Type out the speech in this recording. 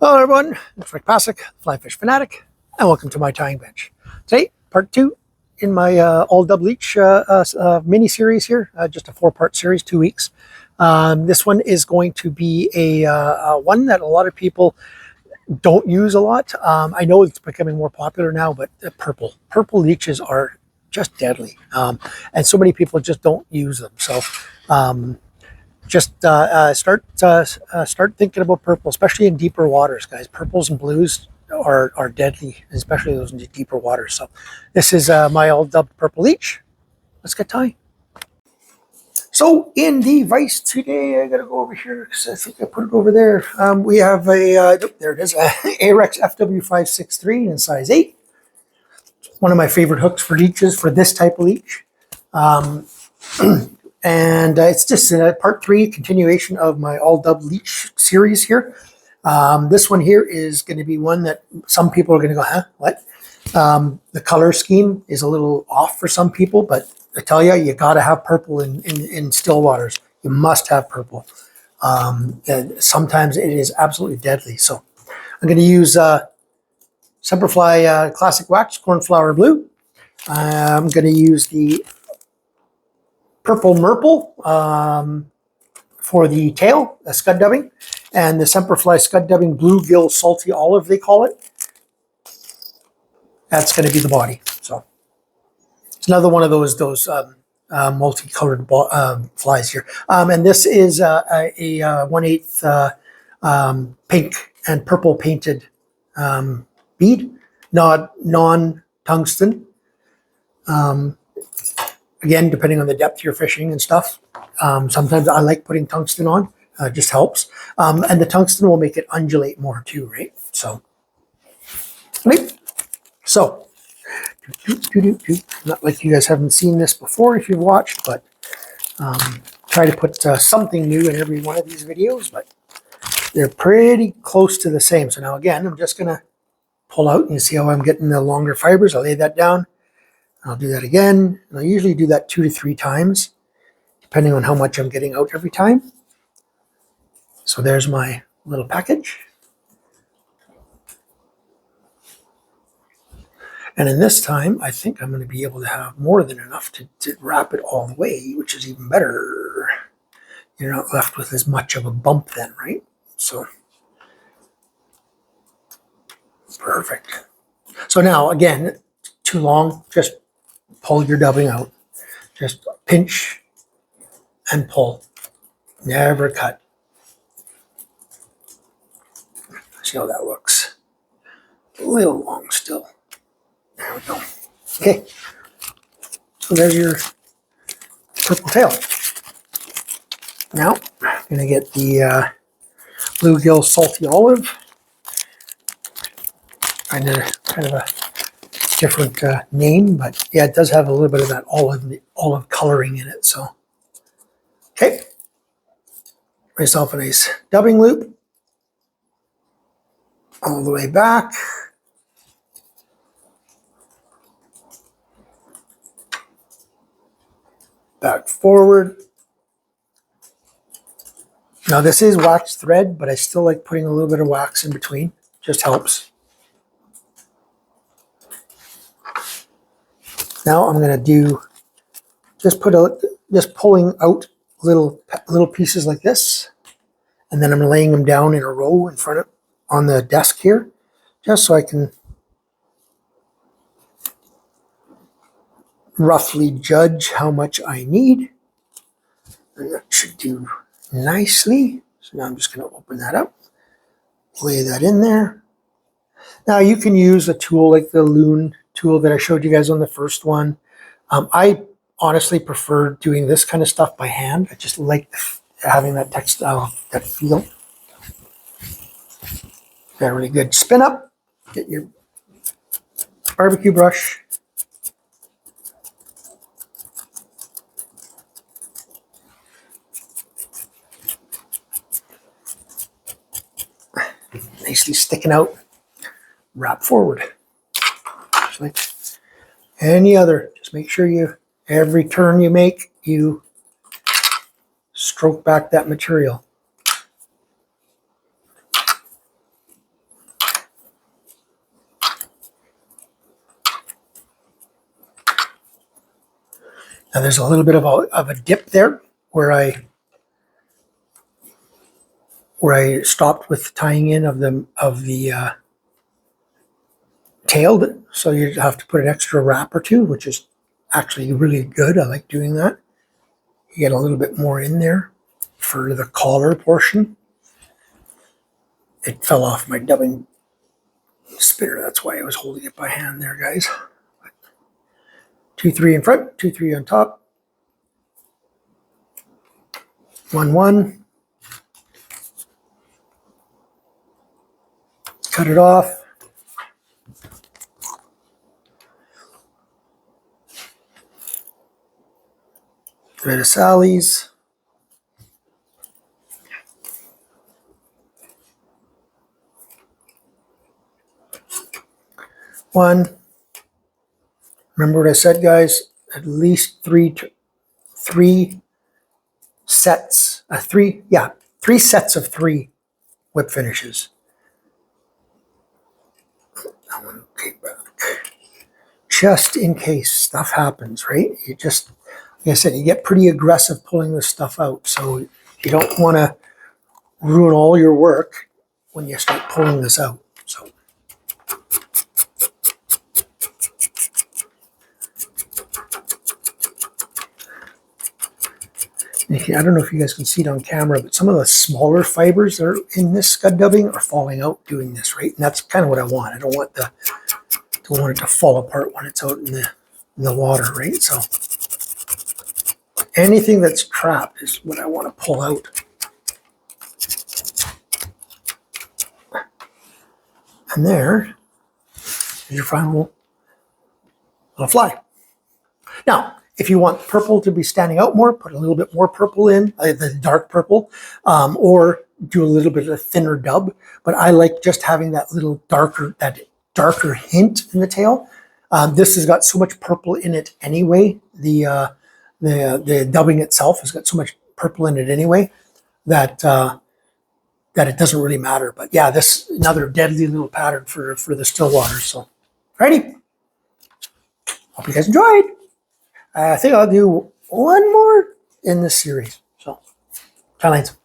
Hello everyone, it's Rick Passek, FlyFish Fanatic, and welcome to my tying bench. Today, part 2 in my all dub Leech mini series here, just a 4-part series, 2 weeks. This one is going to be a one that a lot of people don't use a lot. I know it's becoming more popular now, but purple leeches are just deadly, and so many people just don't use them. So start thinking about purple, especially in deeper waters, guys. Purples and blues are deadly, especially those in deeper waters. So this is my all dubbed purple leech. Let's get tying. So in the vise today, I gotta go over here because I think I put it over there. We have a there it is, a Arex FW563 in size 8. One of my favorite hooks for leeches for this type of leech. And it's just a part 3 continuation of my all dub Leech series here. This one here is going to be one that some people are going to go, huh, what? The color scheme is a little off for some people, but I tell you got to have purple in still waters. You must have purple. And sometimes it is absolutely deadly. So I'm going to use Semperfli Classic Wax Cornflower Blue. I'm going to use the purple Murple for the tail, the scud dubbing, and the Semperfli scud dubbing bluegill salty olive, they call it. That's going to be the body. So it's another one of those multicolored flies here. And this is a 1/8 pink and purple painted bead, non-tungsten. Again, depending on the depth you're fishing and stuff. Sometimes I like putting tungsten on. It just helps. And the tungsten will make it undulate more too, right? So, right? So, not like you guys haven't seen this before if you've watched, but try to put something new in every one of these videos, but they're pretty close to the same. So now again, I'm just going to pull out and you see how I'm getting the longer fibers. I'll lay that down. I'll do that again, and I usually do that 2 to 3 times, depending on how much I'm getting out every time. So there's my little package. And in this time, I think I'm going to be able to have more than enough to wrap it all the way, which is even better. You're not left with as much of a bump then, right? So, perfect. So now, again, too long, just pull your dubbing out. Just pinch and pull. Never cut. See how that looks. A little long still. There we go. Okay. So there's your purple tail. Now, I'm going to get the bluegill salty olive. Kind of a different name, but yeah, it does have a little bit of that olive coloring in it. So, okay, myself a nice dubbing loop all the way back. Back forward. Now this is wax thread, but I still like putting a little bit of wax in between. Just helps. Now I'm going to do just pulling out little pieces like this, and then I'm laying them down in a row in front of on the desk here, just so I can roughly judge how much I need. And that should do nicely. So now I'm just going to open that up, lay that in there. Now you can use a tool like the loon tool that I showed you guys on the first one. I honestly prefer doing this kind of stuff by hand. I just like having that textile, that feel. Got a really good spin up. Get your barbecue brush. Nicely sticking out. Wrap forward. Just like any other. Just make sure every turn you make, you stroke back that material. There's a little bit of a dip there where I stopped with tying in of the tailed, so you have to put an extra wrap or two, which is actually really good. I like doing that. You get a little bit more in there for the collar portion. It fell off my dubbing spinner. That's why I was holding it by hand there, guys. 2-3 in front, 2-3 on top. 1-1. Cut it off. Rid of Sally's. One. Remember what I said, guys? At least three sets. Three sets of 3 whip finishes. That one came back. Just in case stuff happens, right? You just, like I said, you get pretty aggressive pulling this stuff out. So you don't want to ruin all your work when you start pulling this out. So. I don't know if you guys can see it on camera, but some of the smaller fibers that are in this scud dubbing are falling out doing this, right? And that's kind of what I want. I don't want it to fall apart when it's out in the water, right? So anything that's trapped is what I want to pull out. And there is your final little fly. Now, if you want purple to be standing out more, put a little bit more purple in, the dark purple, or do a little bit of a thinner dub. But I like just having that little darker hint in the tail. This has got so much purple in it anyway. The dubbing itself has got so much purple in it anyway that it doesn't really matter. But yeah, this is another deadly little pattern for the still waters. So, righty. Hope you guys enjoyed. I think I'll do one more in this series. So, try lines.